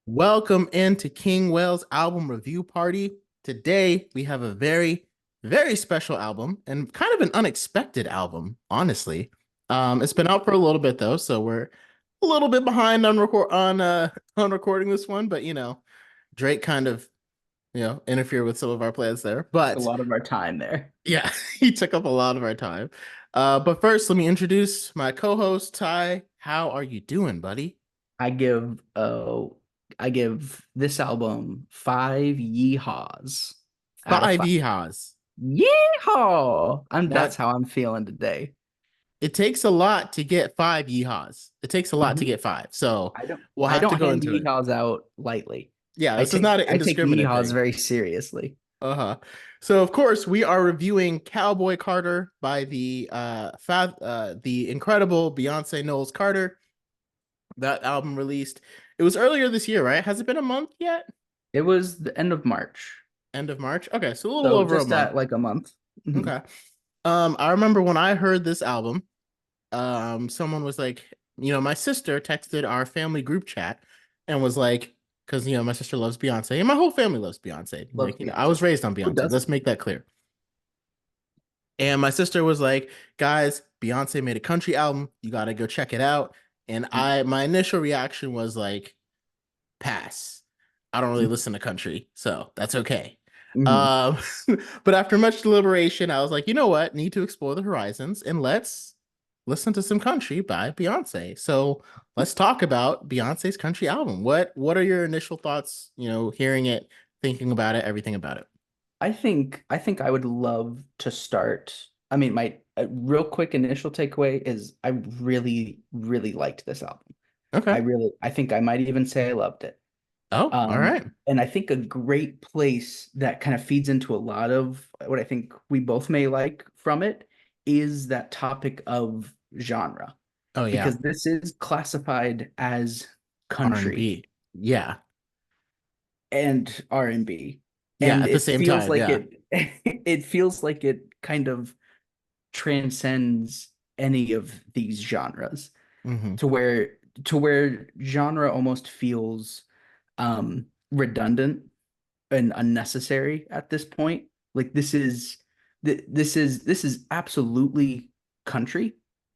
Welcome into King Wales album review party. Today we have a very, very special album and kind of an unexpected album, honestly. It's been out for a little bit though, so we're a little bit behind on recording this one, but Drake kind of, interfered with some of our plans there. A But lot of our time there. yeah, he took up a lot of our time. But first, let me introduce my co-host, Ty. How are you doing, buddy? I give I give this album 5 yeehaws out of Five five. yeehaws. Yeehaw! That's That how I'm feeling today. it takes a lot to get five yeehaws. It takes a lot to Mhm. get five. So I don't we'll I have to don't go hand into it. yeehaws out lightly. Yeah, I this is take not an I take indiscriminate yeehaws thing. very seriously. Uh-huh. So of course we are reviewing Cowboy Carter by the incredible Beyonce Knowles Carter. That album released. It was earlier this year, right? Has it been a month yet? It was the end of March. End of March. Okay, so a little So over a just month. at like a month. Mhm. Okay. I remember when I heard this album, someone was like, my sister texted our family group chat and was like, because my sister loves Beyonce and my whole family loves Beyonce. Loves Like, I Beyonce. was raised on Who Beyonce. Let's doesn't? make that clear. And my sister was like, guys, Beyonce made a country album. You gotta go check it out. And my initial reaction was like, pass. I don't really listen to country, so that's okay. Mhm. Um, but after much deliberation, I was like, you know what? Need to explore the horizons and let's listen to some country by Beyonce. So let's talk about Beyonce's country album. What are your initial thoughts, hearing it, thinking about it, everything about it? I think I would love to start. I mean, my real quick initial takeaway is I really, really liked this album. Okay. I think I might even say I loved it. Oh, all right. And I think a great place that kind of feeds into a lot of what I think we both may like from it is that topic of genre, Oh yeah. because this is classified as country R&B. Yeah. and R&B, Yeah, and at the it same feels time, like yeah. it feels like it kind of transcends any of these genres Hmm. to where genre almost feels redundant and unnecessary at this point. Like this is absolutely country.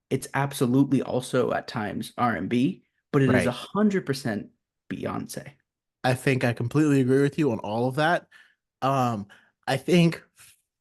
It's absolutely also at times R&B, but it is Right. 100% Beyonce. I think I completely agree with you on all of that. Um, I think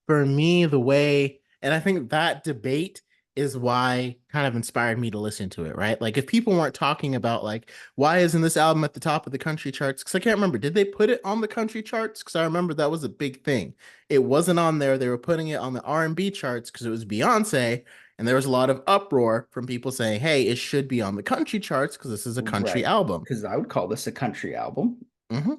for me, and I think that debate is why kind of inspired me to listen to it, right? Like, if people weren't talking about, like, why isn't this album at the top of the country charts? Because I can't remember, did they put it on the country charts? Because I remember that was a big thing. It wasn't on there. They were putting it on the R&B charts because it was Beyonce. And there was a lot of uproar from people saying, hey, it should be on the country charts because this is a country Right. album. Because I would call this a country album. Hmm.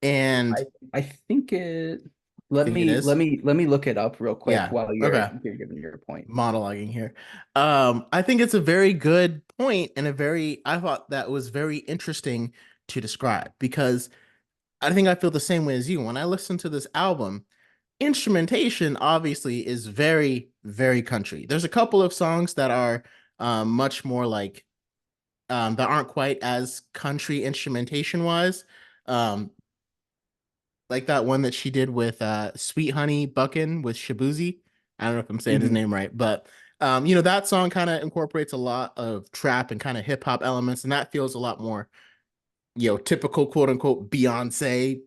I And I think it you let think it me let is? me let me look it up real quick Yeah. while you're Okay. you're giving your point. Monologuing here. I think it's a very good point and I thought that was very interesting to describe because I think I feel the same way as you. When I listen to this album, instrumentation obviously is very, very country. There's a couple of songs that are much more like that aren't quite as country instrumentation wise. Um, like that one that she did with Sweet Honey Buckin with Shaboozey. I don't know if I'm saying his Mhm. name right, but that song kind of incorporates a lot of trap and kind of hip hop elements, and that feels a lot more, typical quote unquote Beyonce.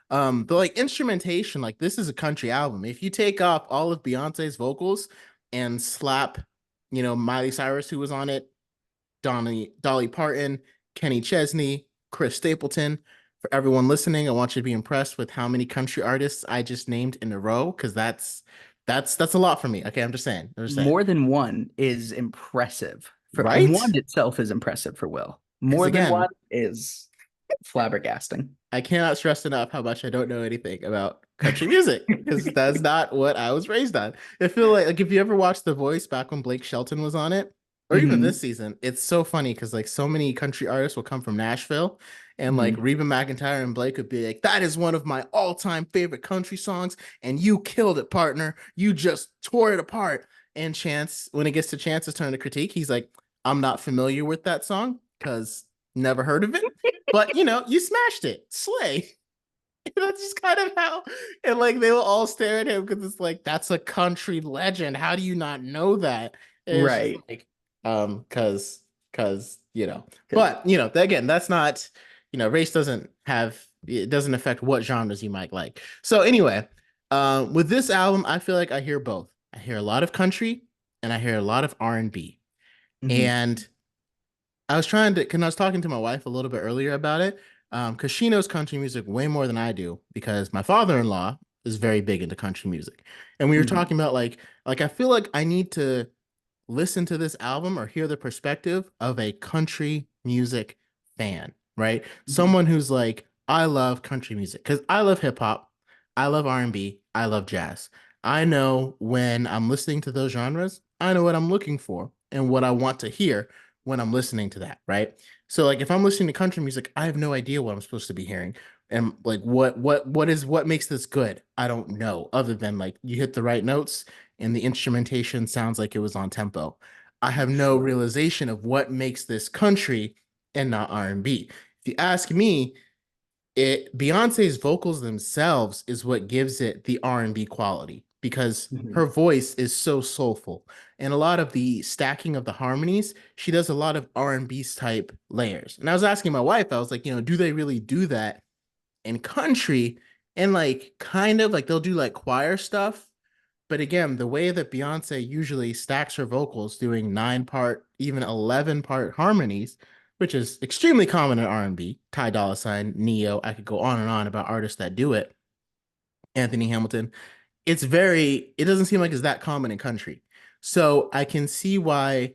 But like instrumentation, like this is a country album. If you take off all of Beyonce's vocals and slap, Miley Cyrus who was on it, Dolly Parton, Kenny Chesney, Chris Stapleton. For everyone listening, I want you to be impressed with how many country artists I just named in a row, because that's a lot for me. Okay, I'm just saying. I'm just saying. More than one is impressive. For Right? one itself is impressive for Will. Because More than one again, is flabbergasting. I cannot stress enough how much I don't know anything about country music because that's not what I was raised on. I feel like if you ever watched The Voice back when Blake Shelton was on it, or even this Hmm. season, it's so funny because like so many country artists will come from Nashville, and like Hmm. Reba McEntire and Blake would be like, "That is one of my all-time favorite country songs, and you killed it, partner. You just tore it apart." And Chance, when it gets to Chance's turn to critique, he's like, "I'm not familiar with that song because." Never heard of it, but you smashed it. Slay. That's just kind of how, and like they will all stare at him because it's like that's a country legend. How do you not know that? And it's just Right. like, because Because but again, that's not, race doesn't have it doesn't affect what genres you might like. So anyway, with this album, I feel like I hear both. I hear a lot of country and I hear a lot of R&B. mhm, And I was trying to, because I was talking to my wife a little bit earlier about it, because she knows country music way more than I do, because my father-in-law is very big into country music, and we were mhm, talking about like I feel like I need to listen to this album or hear the perspective of a country music fan, right? mhm. Someone who's like, I love country music because I love hip hop, I love R&B, I love jazz. I know when I'm listening to those genres, I know what I'm looking for and what I want to hear when I'm listening to that, right? So like if I'm listening to country music, I have no idea what I'm supposed to be hearing. And like what makes this good? I don't know, other than like you hit the right notes and the instrumentation sounds like it was on tempo. I have no Sure. realization of what makes this country and not R&B. If you ask me, it Beyonce's vocals themselves is what gives it the R&B quality because Mhm. her voice is so soulful. And a lot of the stacking of the harmonies, she does a lot of R&B type layers. And I was asking my wife, I was like, do they really do that in country? And like kind of like they'll do like choir stuff, but again, the way that Beyonce usually stacks her vocals, doing 9 part, even 11 part harmonies, which is extremely common in R&B, Ty Dolla Sign, Neo, I could go on and on about artists that do it. Anthony Hamilton. It doesn't seem like it's that common in country. So I can see why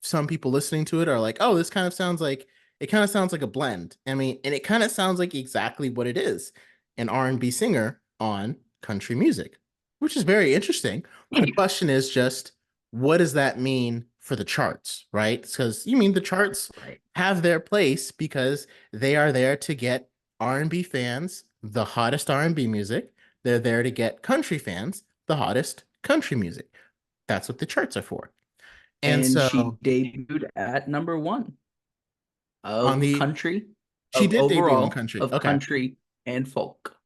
some people listening to it are like, oh, this kind of sounds like it kind of sounds like a blend. I mean, and it kind of sounds like exactly what it is, an R&B singer on country music, which is very interesting. The question is just, what does that mean for the charts, right? Because you mean the charts Right. have their place because they are there to get R&B fans the hottest R&B music. They're there to get country fans the hottest country music. That's what the charts are for. And And she so debuted at number one on of the country, she of did debut on overall country. of Okay. country and folk.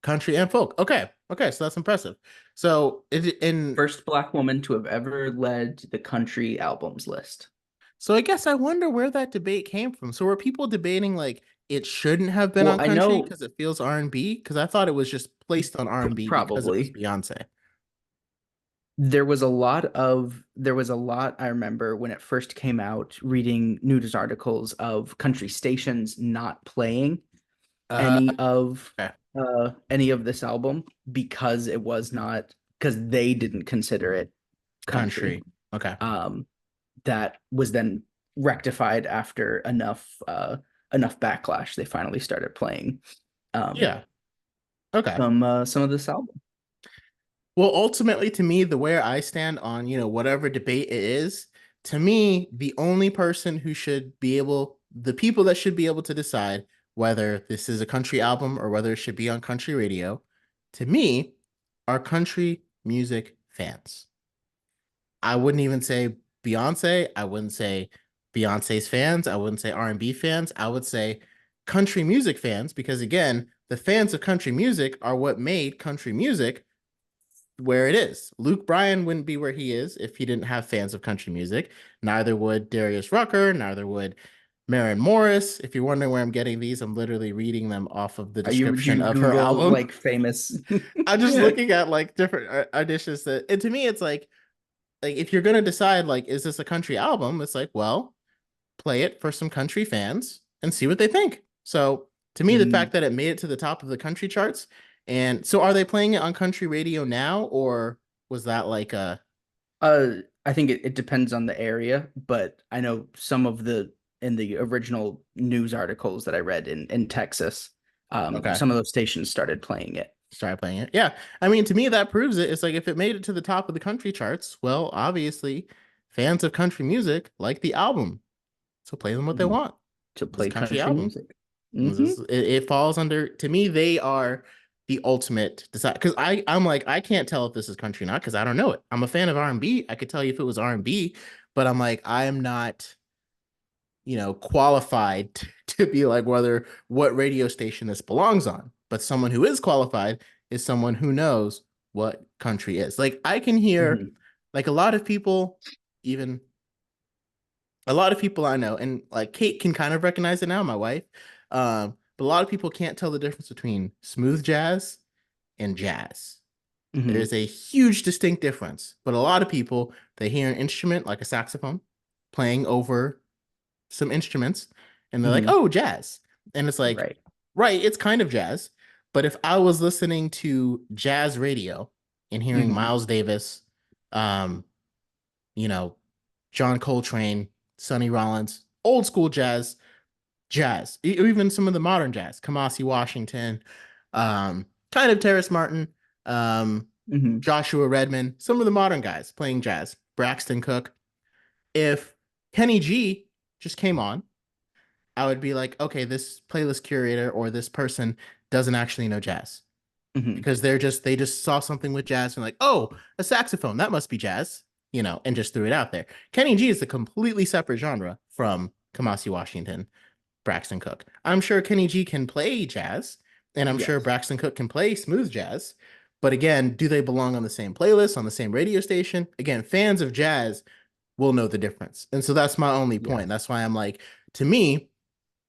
Country and folk. Okay. Okay, so that's impressive. So it in First black woman to have ever led the country albums list. so I guess I wonder where that debate came from. So were people debating like it shouldn't have been Well, on I country know because it feels R&B? Because I thought it was just placed on R&B because it was probably Beyonce. there was a lot I remember when it first came out reading news articles of country stations not playing Uh any of okay. any of this album because it was not because they didn't consider it country. Country. Okay. Um that was then rectified after enough backlash. They finally started playing um Yeah. Okay. some of this album. Well, ultimately, to me, the where I stand on, whatever debate it is, to me, the only person who should be the people that should be able to decide whether this is a country album or whether it should be on country radio, to me, are country music fans. I wouldn't even say Beyonce. I wouldn't say Beyonce's fans. I wouldn't say R&B fans. I would say country music fans because, again, the fans of country music are what made country music where it is. Luke Bryan wouldn't be where he is if he didn't have fans of country music. Neither would Darius Rucker, neither would Maren Morris. If you're wondering where I'm getting these, I'm literally reading them off of the Are you do description you of her Google album. like famous? I'm just looking at like different auditions that, and to me, it's like if you're gonna decide like, is this a country album? It's like, well, play it for some country fans and see what they think. So to me, the Mm, fact that it made it to the top of the country charts, and so are they playing it on country radio now, or was that like a I think it depends on the area, but I know some of the in the original news articles that I read in Texas, okay? some of those stations started playing it. Start playing it. Yeah, I mean, to me, that proves it. It's like if it made it to the top of the country charts, well, obviously, fans of country music like the album, so play them what they Mhm. want. To This play country country album. music. Hmm. It falls under, to me, they are the ultimate decide because I'm like I can't tell if this is country or not because I don't know it. I'm a fan of R&B. I could tell you if it was R&B, but I'm like I am not qualified to be like whether what radio station this belongs on. But someone who is qualified is someone who knows what country is. Like I can hear Mhm. like a lot of people, even a lot of people I know, and like Kate can kind of recognize it now, my wife. But a lot of people can't tell the difference between smooth jazz and jazz. Mhm. There's a huge distinct difference. But a lot of people, they hear an instrument like a saxophone playing over some instruments and they're like, Mhm. oh, jazz. And it's like, Right. right, it's kind of jazz. But if I was listening to jazz radio and hearing Mhm. Miles Davis, um, you know, John Coltrane, Sonny Rollins, old school jazz, even some of the modern jazz, Kamasi Washington, kind of Terrace Martin, um, Mhm. Joshua Redman, some of the modern guys playing jazz, Braxton Cook. If Kenny G just came on, I would be like, okay, this playlist curator or this person doesn't actually know jazz Mhm. because they just saw something with jazz and like, oh, a saxophone, that must be jazz, and just threw it out there. Kenny G is a completely separate genre from Kamasi Washington, Braxton Cook. I'm sure Kenny G can play jazz, and I'm sure Yes. Braxton Cook can play smooth jazz. But again, do they belong on the same playlist, on the same radio station? Again, fans of jazz will know the difference. And so that's my only point. Yes. That's why I'm like, to me,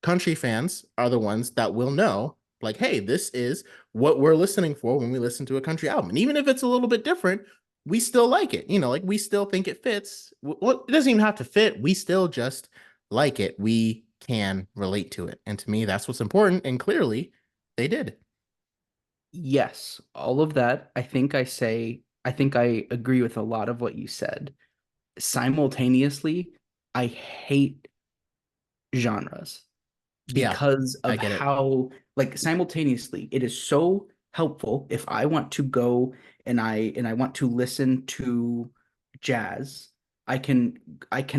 country fans are the ones that will know, like, hey, this is what we're listening for when we listen to a country album. And even if it's a little bit different, we still like it. Like we still think it fits. Well, it doesn't even have to fit. We still just like it. We can relate to it. And to me, that's what's important. And clearly they did. Yes. All of that. I think I agree with a lot of what you said. Simultaneously, I hate genres Yeah, because I of get it. how, like, simultaneously it is so helpful if I want to go and I want to listen to jazz. I can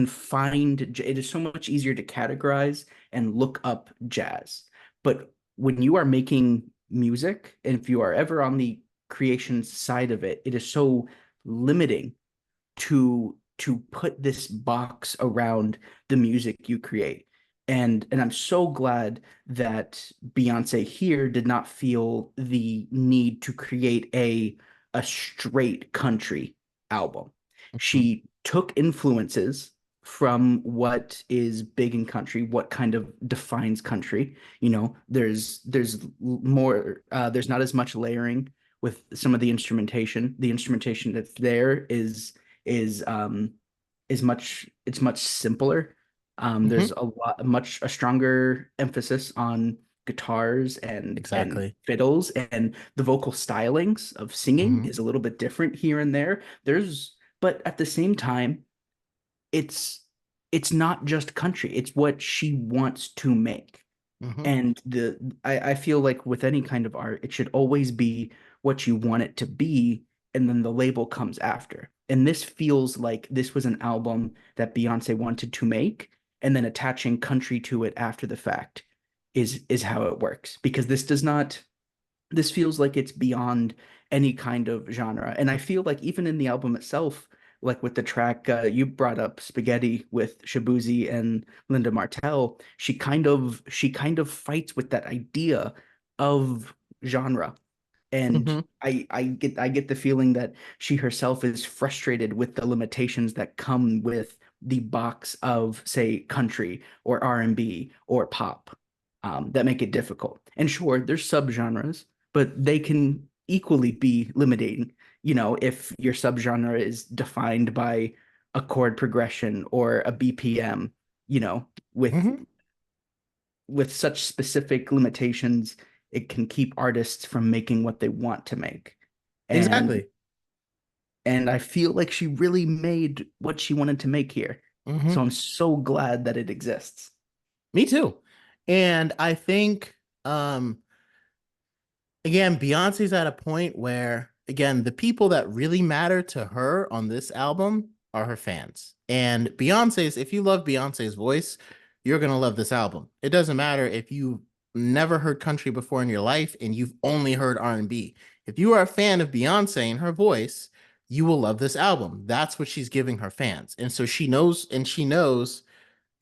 find it is so much easier to categorize and look up jazz. But when you are making music and if you are ever on the creation side of it, it is so limiting to put this box around the music you create. And I'm so glad that Beyonce here did not feel the need to create a straight country album. Mhm. She took influences from what is big in country, what kind of defines country. There's more there's not as much layering with some of the instrumentation. The instrumentation that's there is much simpler. There's Mhm. a stronger emphasis on guitars and Exactly. fiddles, and the vocal stylings of singing Mhm. is a little bit different here and there. But at the same time, it's it's not just country. It's what she wants to make. Mhm. And I feel like with any kind of art, it should always be what you want it to be, and then the label comes after. And this feels like this was an album that Beyonce wanted to make, and then attaching country to it after the fact is how it works. Because this feels like it's beyond any kind of genre. And I feel like even in the album itself, like with the track you brought up, Spaghetti with Shaboozey and Linda Martell, she kind of fights with that idea of genre. And Mhm. I get the feeling that she herself is frustrated with the limitations that come with the box of, say, country or R&B or pop, that make it difficult. And sure, there's subgenres, but they can equally be limiting. If your subgenre is defined by a chord progression or a BPM, you know, with Mhm. with such specific limitations, it can keep artists from making what they want to make. And Exactly. and I feel like she really made what she wanted to make here. So Mhm. I'm so glad that it exists. Me too. And I think again, Beyonce's at a point where, again, the people that really matter to her on this album are her fans. And if you love Beyonce's voice, you're going to love this album. It doesn't matter if you never heard country before in your life and you've only heard R&B. If you are a fan of Beyonce and her voice, you will love this album. That's what she's giving her fans. And so she knows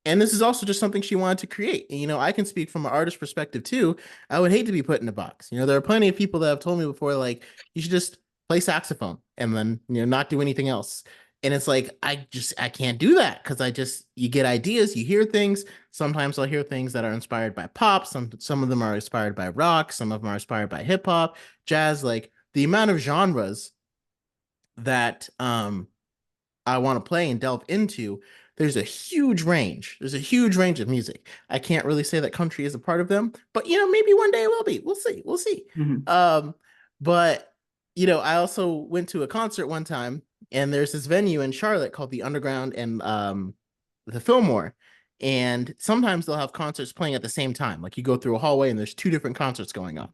And this is also just something she wanted to create. And, I can speak from an artist perspective too. I would hate to be put in a box. There are plenty of people that have told me before, like, you should just play saxophone and then, not do anything else. And it's like, I can't do that because you get ideas, you hear things. Sometimes I'll hear things that are inspired by pop. Some of them are inspired by rock. Some of them are inspired by hip hop, jazz. Like the amount of genres that, I want to play and delve into, there's a huge range. There's a huge range of music. I can't really say that country is a part of them, but maybe one day it will be. We'll see. We'll see. Mhm. But I also went to a concert one time, and there's this venue in Charlotte called the Underground and the Fillmore. And sometimes they'll have concerts playing at the same time. Like you go through a hallway and there's two different concerts going on.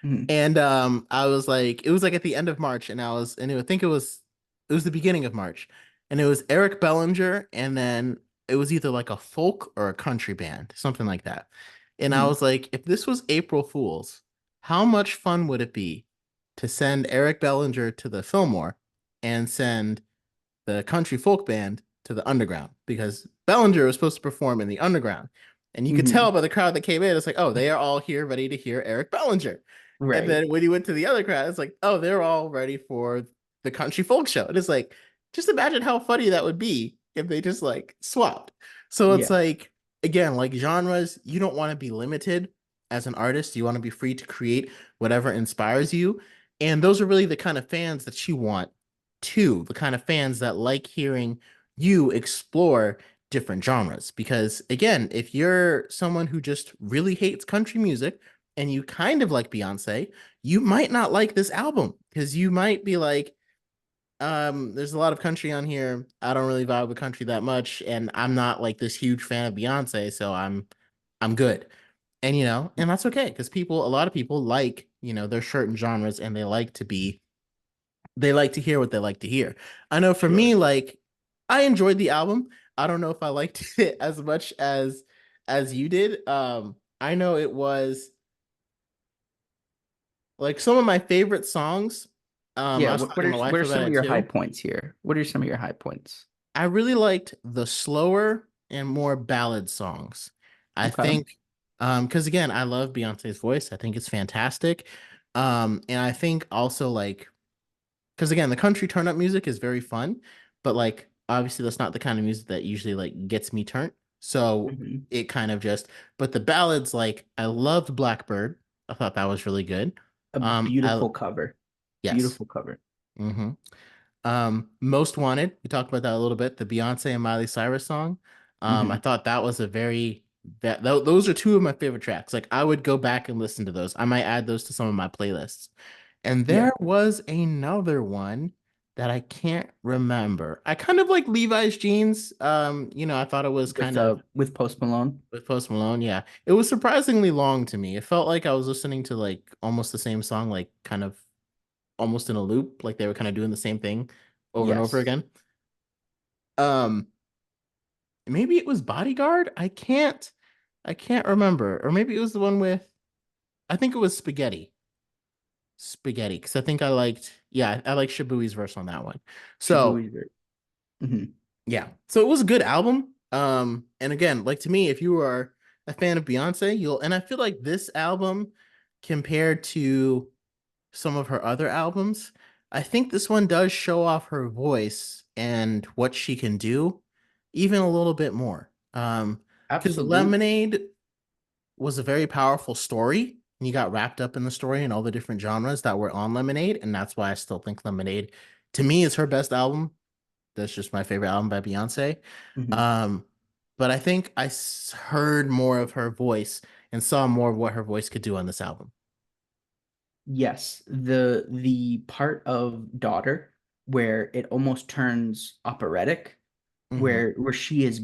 Mhm. And I was like, it was like at the end of March, and I think it was the beginning of March, and it was Eric Bellinger, and then it was either like a folk or a country band, something like that. And I Mhm. was like, if this was April Fool's, how much fun would it be to send Eric Bellinger to the Fillmore and send the country folk band to the underground? Because Bellinger was supposed to perform in the underground. And you could tell Mhm. by the crowd that came in, it's like, oh, they are all here ready to hear Eric Bellinger. And Right. then when you went to the other crowd, it's like, oh, they're all ready for the country folk show. And it's like, just imagine how funny that would be if they just like swapped. So it's Yeah, like, again, like genres, you don't want to be limited as an artist. You want to be free to create whatever inspires you. And those are really the kind of fans that you want too, the kind of fans that like hearing you explore different genres. Because again, if you're someone who just really hates country music and you kind of like Beyonce, you might not like this album because you might be like, there's a lot of country on here. I don't really vibe with country that much, and I'm not like this huge fan of Beyonce, so I'm good. And and that's okay because a lot of people like, their certain genres and they like to hear what they like to hear. I know for me, sure. like I enjoyed the album. I don't know if I liked it as much as you did. I know it was like some of my favorite songs. Yeah, I was talking to my what wife are about some of it your high too. points here? What are some of your high points? I really liked the slower and more ballad songs. I Okay. think because again, I love Beyonce's voice. I think it's fantastic. And I think also like because again, the country turn up music is very fun, but like obviously that's not the kind of music that usually like gets me turned. So Mhm. it kind of just but the ballads, like I loved Blackbird. I thought that was really good. A I beautiful cover. Yes. Beautiful cover. hmm Most Wanted, we talked about that a little bit, the Beyonce and Miley Cyrus song. I Hmm. thought that was those are two of my favorite tracks. Like I would go back and listen to those. I might add those to some of my playlists. And Yeah. there was another one that I can't remember. I kind of like Levi's Jeans. I thought it was kind of With Post Malone. with Post Malone. Yeah. It was surprisingly long to me. It felt like I was listening to like almost the same song, like kind of almost in a loop, like they were kind of doing the same thing over and over Yes. again. Um, Maybe it was Bodyguard. I can't remember. Or maybe it was the one with I think it was Spaghetti, because I think I like Shaboozey's verse on that one. So Shabu. Hmm. yeah. So it was a good album. And again, like to me, if you are a fan of Beyonce, and I feel like this album compared to some of her other albums, I think this one does show off her voice and what she can do even a little bit more. Because Absolute. Lemonade was a very powerful story, and you got wrapped up in the story and all the different genres that were on Lemonade, and that's why I still think Lemonade, to me, is her best album. That's just my favorite album by Beyonce. Mhm. Um, but I think heard more of her voice and saw more of what her voice could do on this album. Yes, the part of Daughter where it almost turns operatic, hmm where she is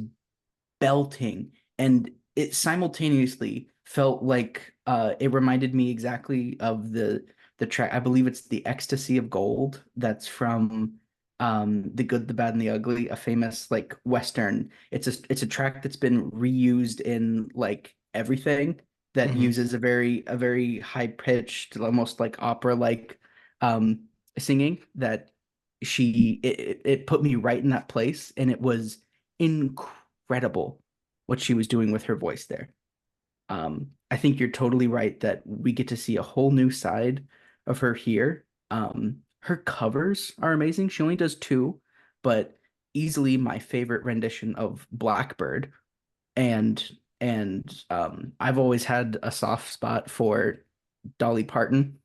belting, and it simultaneously felt like it reminded me exactly of the track. I believe it's The Ecstasy of Gold, that's from The Good, the Bad, and the Ugly, a famous like Western. It's a track that's been reused in like everything, that hmm uses a very high pitched, almost like opera like um singing, that it put me right in that place, and it was incredible. what she was doing with her voice there. I think you're totally right that we get to see a whole new side of her here. Her covers are amazing. She only does two, but easily my favorite rendition of Blackbird. And I've always had a soft spot for Dolly Parton.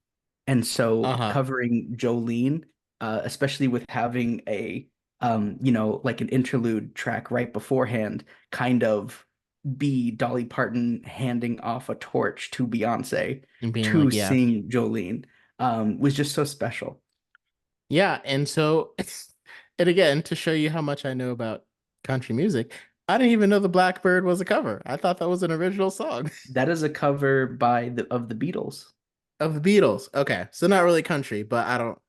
And so Uh-huh. covering Jolene, especially with having a like an interlude track right beforehand, kind of be Dolly Parton handing off a torch to Beyonce And being to like, yeah. sing Jolene, was just so special. Yeah, and so and again, to show you how much I know about country music, I didn't even know the Blackbird was a cover. I thought that was an original song That is a cover by the Beatles. of the Beatles. Okay, so not really country, but I don't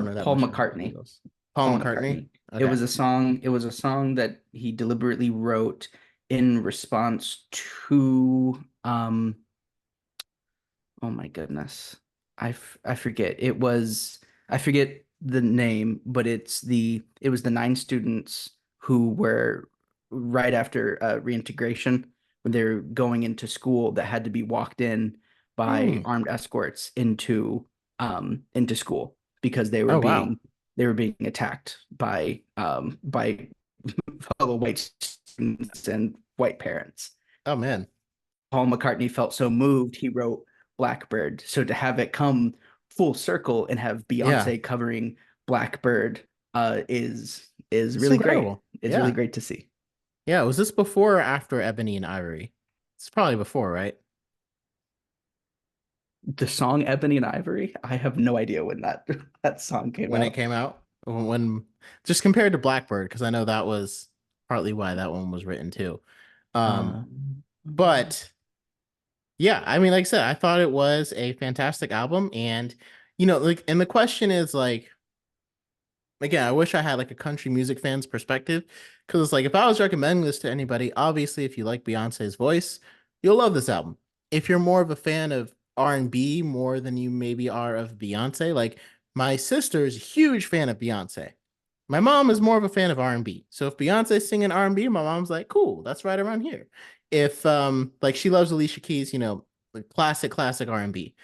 know that Paul much about the McCartney. Beatles. Paul Paul McCartney. McCartney. It Okay. was a song. It was a song that he deliberately wrote in response to oh my goodness. I forget. I forget the name, but it was the nine students who were right after reintegration when they were going into school that had to be walked in by Hmm. armed escorts into school because Oh wow. they were being attacked by fellow white students and white parents. Oh man. Paul McCartney felt so moved, he wrote Blackbird. So to have it come full circle and have Yeah. Beyonce covering Blackbird is It's really great. incredible. It's really Yeah. great to see. Yeah. Was this before or after Ebony and Ivory? It's probably before, right? The song Ebony and Ivory, I have no idea when that that song came When it out. came out. When just compared to Blackbird, because I know that was partly why that one was written too. Um, Um, but yeah, I mean, like I said, I thought it was a fantastic album, and like, and the question is like, again, I wish I had like a country music fan's perspective, because it's like if I was recommending this to anybody, obviously, if you like Beyonce's voice, you'll love this album. If you're more of a fan of R&B more than you maybe are of Beyonce, like my sister's a huge fan of Beyonce. My mom is more of a fan of R&B. So if Beyonce's singing R&B, my mom's like, cool, that's right around here. If like she loves Alicia Keys, like classic R&B.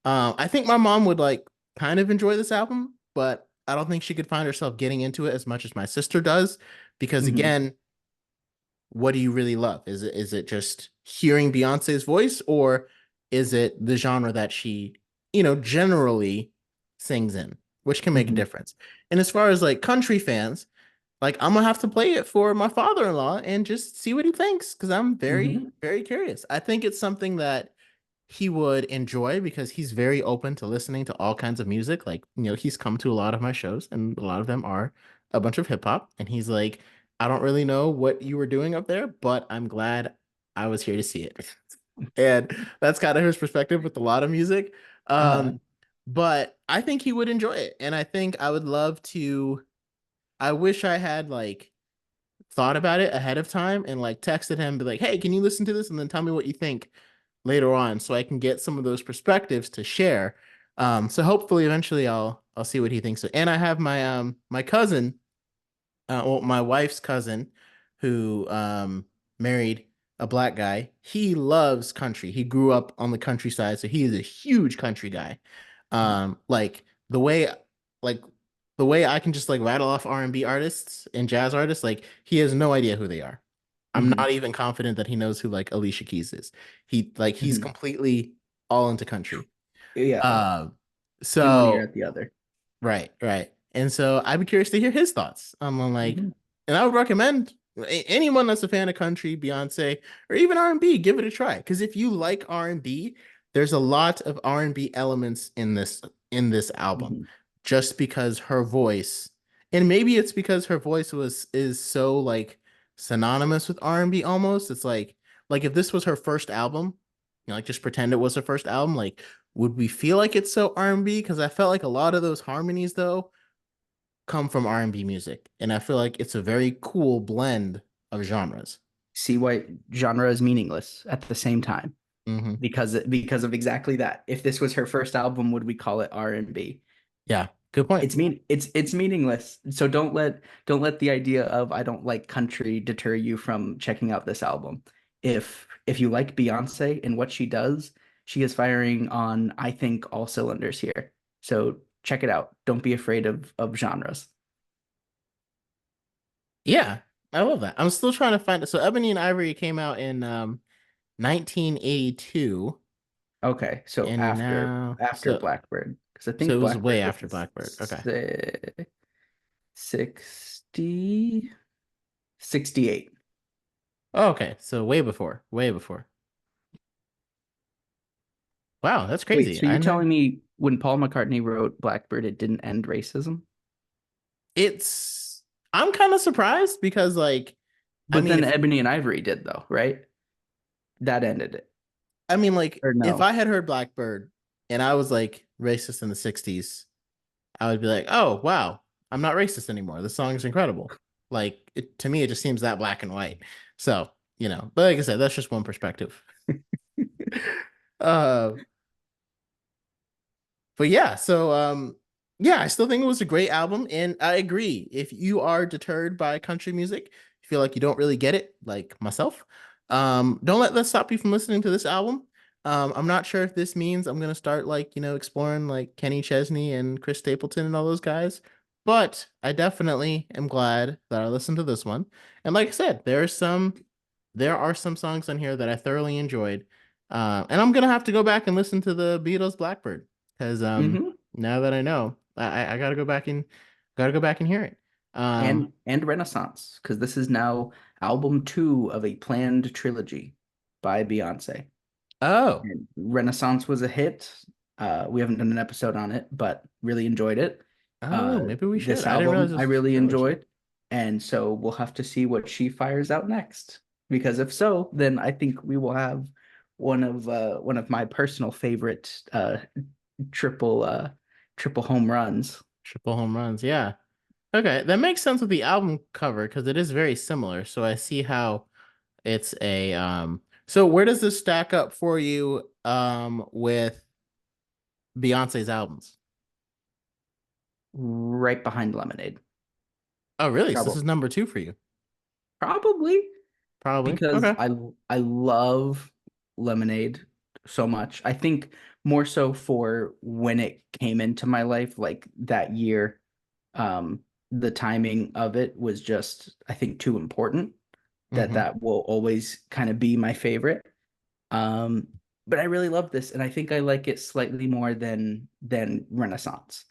I think my mom would like kind of enjoy this album, but I don't think she could find herself getting into it as much as my sister does, because mhm, again, what do you really love? Is it just hearing Beyonce's voice, or is it the genre that she, generally sings in, which can make a mhm, difference. And as far as like country fans, like I'm gonna have to play it for my father-in-law and just see what he thinks, because I'm very, mhm, very curious. I think it's something that he would enjoy because he's very open to listening to all kinds of music. Like, he's come to a lot of my shows, and a lot of them are a bunch of hip hop. And he's like, I don't really know what you were doing up there, but I'm glad I was here to see it. And that's kind of his perspective with a lot of music. uh, But I think he would enjoy it. And I think I would love to. I wish I had like thought about it ahead of time and like texted him, be like, hey, can you listen to this? And then tell me what you think later on, so I can get some of those perspectives to share. So hopefully eventually I'll see what he thinks. And I have my cousin, well, my wife's cousin, who married a black guy. He loves country. He grew up on the countryside, so he is a huge country guy. Like like the way I can just like rattle off R&B artists and jazz artists, like he has no idea who they are. I'm mhm, not even confident that he knows who like Alicia Keys is. He's mhm. completely all into country. Yeah, Um, in one ear so at the other. right, right. And so I'd be curious to hear his thoughts on like, Mhm, and I would recommend anyone that's a fan of country, Beyonce, or even R&B, give it a try. Because if you like R&B, there's a lot of R&B elements in this album, mhm. just because her voice, and maybe it's because her voice is so like synonymous with R&B almost. It's like if this was her first album, like just pretend it was her first album, like would we feel like it's so R&B? Because I felt like a lot of those harmonies though come from R&B music, and I feel like it's a very cool blend of genres. See why genre is meaningless at the same time Hmm. because of exactly that. If this was her first album, would we call it R&B? Yeah, Good point. It's meaningless. So don't let the idea of I don't like country deter you from checking out this album. If you like Beyonce and what she does, she is firing on, I think, all cylinders here. So check it out. Don't be afraid of genres. Yeah, I love that. I'm still trying to find it. So Ebony and Ivory came out in 1982, Okay, so and now after Blackbird, because I so think it was way Blackbird after was Blackbird. Okay. 60, 68. Oh, okay. So way before, way before. Wow, that's Wait, crazy. so I you're know telling me when Paul McCartney wrote Blackbird, it didn't end racism? it's. I'm kind of surprised because, like, I But mean, then if Ebony and Ivory did, though, right? That ended it. like Or if no? I had heard Blackbird and I was like racist in the '60s, I would be like, oh wow, I'm not racist anymore. This song is incredible. Like to me, it just seems that black and white. So but like I said, that's just one perspective. uh, but yeah, so yeah, I still think it was a great album, and I agree. If you are deterred by country music, you feel like you don't really get it, like myself, don't let that stop you from listening to this album. I'm not sure if this means I'm gonna start like, exploring like Kenny Chesney and Chris Stapleton and all those guys, but I definitely am glad that I listened to this one. And like I said, there are some songs on here that I thoroughly enjoyed. And I'm gonna have to go back and listen to the Beatles Blackbird because Hmm. now that I know, I gotta go back and hear it. And Renaissance, because this is now album two of a planned trilogy by Beyonce. Oh, And Renaissance was a hit. We haven't done an episode on it, but really enjoyed it. maybe we should. This I didn't realize album I this was a really trilogy. enjoyed. And so we'll have to see what she fires out next. Because if so, then I think we will have one of my personal favorite triple triple home runs. Triple home runs, yeah. Okay, that makes sense with the album cover because it is very similar. So I see how it's a So where does this stack up for you with Beyonce's albums? Right behind Lemonade. Oh, really? So this is Trouble. number two for you? Probably Probably. because Okay. I love Lemonade so much. I think more so for when it came into my life, like that year, um, the timing of it was just, I think, too important that Mm-hmm. will always kind of be my favorite. Um, but I really love this, and I think I like it slightly more than Renaissance.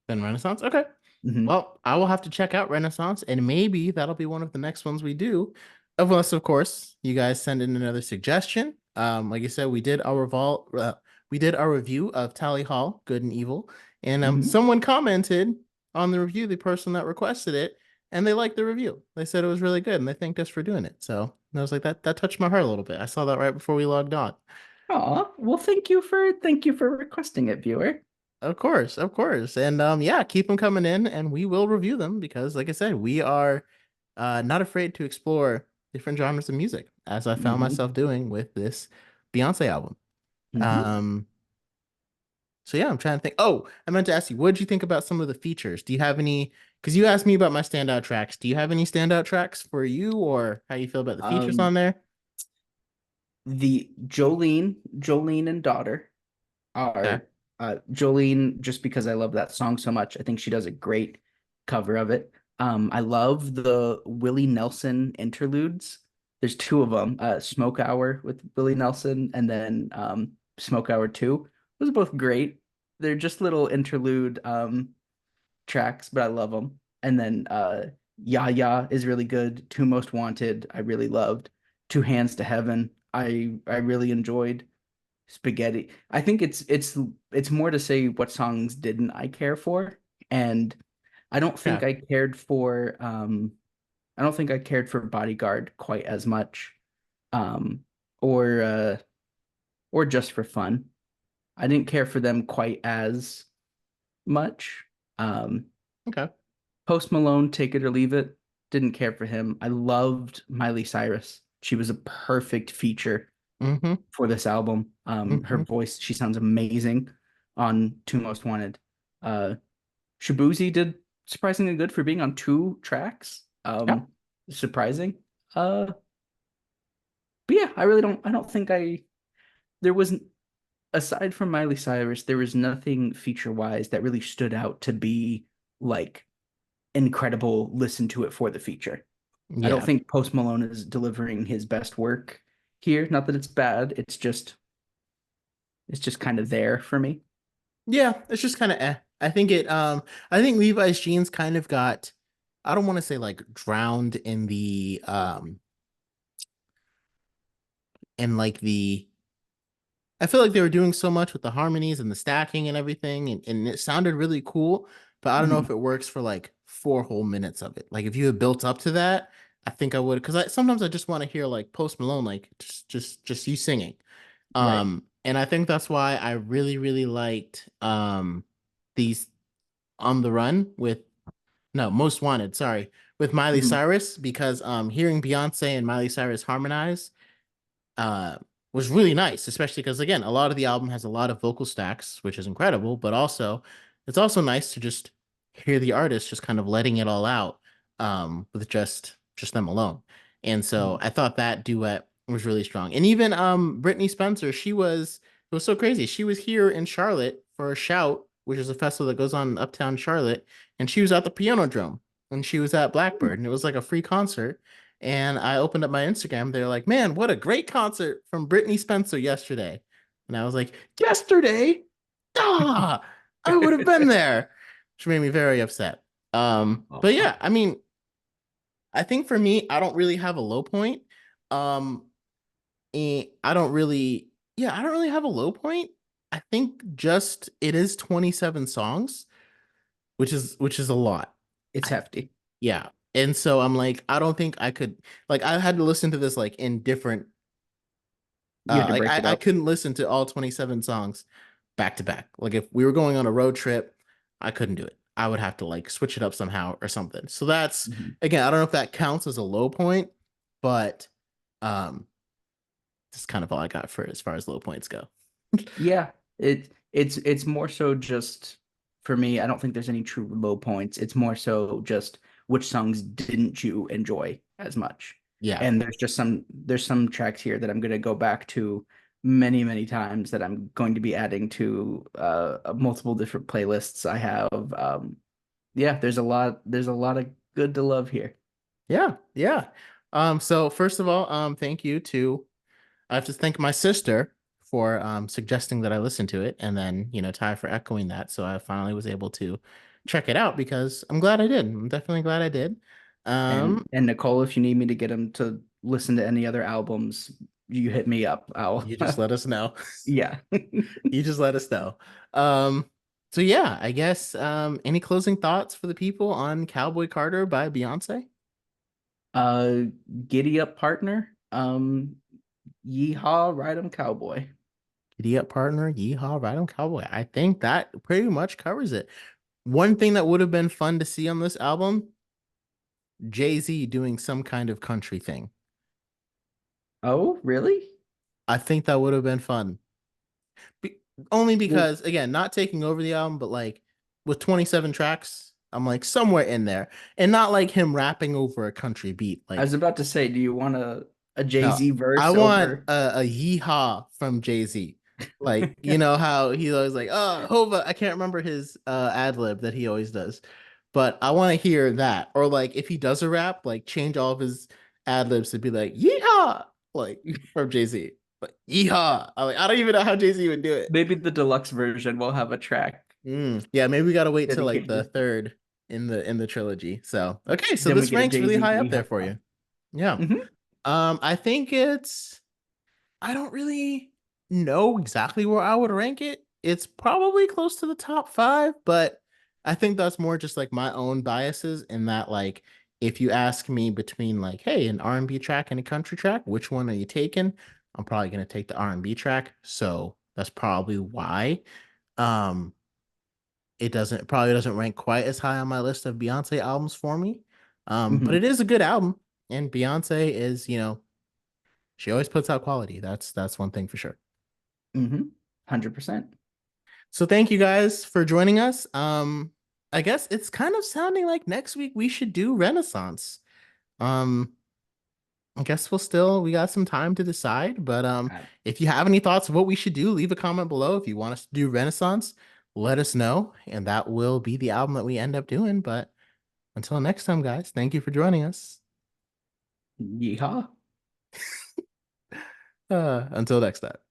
Then Renaissance. Okay. Hmm. Well, I will have to check out Renaissance, and maybe that'll be one of the next ones we do. Unless, of course, you guys send in another suggestion. Like I said, we did our review of Tally Hall, Good and Evil, and Hmm. someone commented on the review, the person that requested it, and they liked the review. They said it was really good, and they thanked us for doing it. So I was like, that touched my heart a little bit. I saw that right before we logged on. Oh, well, thank you for requesting it, viewer. Of course. And yeah, keep them coming in and we will review them because like I said, we are not afraid to explore different genres of music as I found Hmm. myself doing with this Beyonce album. Hmm. Um so yeah, I'm trying to think. Oh, I meant to ask you, what did you think about some of the features? Do you have any, because you asked me about my standout tracks. Do you have any standout tracks for you or how you feel about the features Um, on there? the Jolene and daughter Okay. are Jolene, just because I love that song so much. I think she does a great cover of it. I love the Willie Nelson interludes. There's two of them, Smoke Hour with Willie Nelson, and then Smoke Hour 2. Those are both great. They're just little interlude tracks, but I love them. And then Ya Ya is really good. Two Most Wanted, I really loved. Two Hands to Heaven, I really enjoyed. Spaghetti. I think it's more to say what songs didn't I care for, and I don't think Yeah. I don't think I cared for Bodyguard quite as much, um, or uh, or Just for Fun. I didn't care for them quite as much. Um, Okay. Post Malone, Take It or Leave It, didn't care for him. I loved Miley Cyrus. She was a perfect feature Mm-hmm. for this album. Her Mm-hmm. voice, she sounds amazing on Two Most Wanted. Uh, Shaboozey did surprisingly good for being on two tracks. Yeah. Surprising. But yeah, I don't think there wasn't, aside from Miley Cyrus, there was nothing feature wise that really stood out to be like incredible. Listen to it for the feature. I don't Yeah. think Post Malone is delivering his best work here. Not that it's bad. It's just kind of there for me. Yeah, it's just kind of I think I think Levi's jeans kind of got, I don't want to say like drowned in like the, I feel like they were doing so much with the harmonies and the stacking and everything, and it sounded really cool, but I don't know if Mhm. it works for like 4 whole minutes of it. Like if you had built up to that, I think I would, because I sometimes I just want to hear like Post Malone, like just you singing. Right. And I think that's why I really, really liked these On the Run with, no, Most Wanted, sorry, with Miley Mhm. Cyrus, because hearing Beyonce and Miley Cyrus harmonize uh was really nice, especially because again, a lot of the album has a lot of vocal stacks, which is incredible, but also it's also nice to just hear the artist just kind of letting it all out with just them alone. And so Mhm. I thought that duet was really strong. And even Brittany Spencer, it was so crazy. She was here in Charlotte for a Shout, which is a festival that goes on in Uptown Charlotte, and she was at the Piano Dome and she was at Blackbird, and it was like a free concert. And I opened up my Instagram. They're like, man, what a great concert from Brittany Spencer yesterday. And I was like, yesterday? Ah, I would have been there. Which made me very upset. But Oh, yeah, I mean, I think for me, I don't really have a low point. Um, I don't really, yeah, I don't really have a low point. I think just it is 27 songs, which is a lot. it's I hefty. Yeah. And so I'm like, I don't think I could, like I had to listen to this like in different You had to like break it I up. couldn't listen to all 27 songs back to back. Like if we were going on a road trip, I couldn't do it. I would have to like switch it up somehow or something. So that's, Mhm. again, I don't know if that counts as a low point, but um that's kind of all I got for as far as low points go. Yeah, it's more so just for me. I don't think there's any true low points. It's more so just which songs didn't you enjoy as much. Yeah. And there's some tracks here that I'm gonna go back to many, many times that I'm going to be adding to multiple different playlists I have. Yeah, there's a lot of good to love here. Yeah. Yeah. So first of all, thank you to, I have to thank my sister for suggesting that I listen to it, and then Ty for echoing that. So I finally was able to check it out because I'm glad I did. I'm definitely glad I did. And Um, Nicole, if you need me to get him to listen to any other albums, you hit me up. I'll you just let us know. yeah. You just let us know. Um, so yeah, I guess any closing thoughts for the people on Cowboy Carter by Beyonce? Uh, Giddy Up Partner. Yeehaw, Ride 'em Cowboy. Giddy up, partner. Yeehaw, right on Cowboy. I think that pretty much covers it. One thing that would have been fun to see on this album, Jay-Z doing some kind of country thing. Oh, really? I think that would have been fun. Be- Only Well, because, again, not taking over the album, but like with 27 tracks, I'm like somewhere in there. And not like him rapping over a country beat. I Like, was about to say, do you want a no, Jay-Z I verse want over? a yeehaw from Jay-Z. Like, you know how he's always like, oh, Hova, I can't remember his ad lib that he always does. But I want to hear that. Or like if he does a rap, like change all of his ad libs to be like, yeehaw, like from Jay-Z. Like, yeehaw. I don't even know how Jay-Z would do it. Maybe the deluxe version will have a track Yeah, maybe we gotta wait till like dedicated the to. third in the trilogy. So okay, so Then we this get a ranks really Jay-Z high up there for Yeehaw. you. Yeah. Hmm. I think it's, I don't really know exactly where I would rank it. It's probably close to the top five, but I think that's more just like my own biases in that like if you ask me between like, hey, an R&B track and a country track, which one are you taking? I'm probably gonna take the R&B track. So that's probably why. Um, it probably doesn't rank quite as high on my list of Beyonce albums for me. But Hmm. it is a good album, and Beyonce is, she always puts out quality. That's one thing for sure. 100%. So thank you guys for joining us. I guess it's kind of sounding like next week we should do Renaissance. Um, I guess we got some time to decide, but Uh, if you have any thoughts of what we should do, leave a comment below. If you want us to do Renaissance, let us know, and that will be the album that we end up doing. But until next time, guys, thank you for joining us. Yeehaw. Until next time.